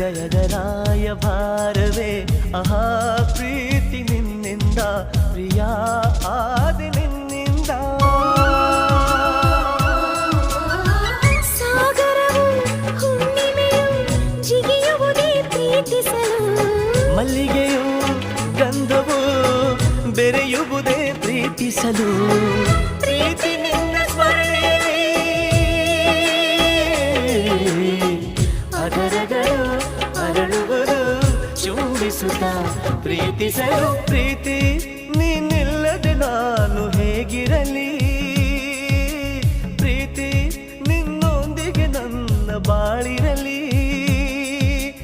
ಹೃದಯದ ರಾಯಭಾರವೇ ಆಹಾ ಪ್ರೀತಿ ನಿನ್ನಿಂದ ಪ್ರಿಯ ಆದಿ ನಿನ್ನಿಂದ ಸಾಗರವು ಹುಣ್ಣಿಮೆಯು ಜಿಗಿಯುವುದೇ ಪ್ರೀತಿಸಲು ಮಲ್ಲಿಗೆಯು ಗಂಧವು ಬೆರೆಯುವುದೇ ಪ್ರೀತಿಸಲು ಪ್ರೀತಿ ನಿನ್ನ ಸ್ಮರಣೆಯಲ್ಲಿ ಅದರಗಳು ಅರಳುವುದು ಚುಂಬಿಸುತ್ತ ಪ್ರೀತಿಸಲು ಪ್ರೀತಿ ನೀನಿಲ್ಲದೆ ನಾನು ಹೇಗಿರಲಿ ಪ್ರೀತಿ ನಿನ್ನೊಂದಿಗೆ ನನ್ನ ಬಾಳಿನ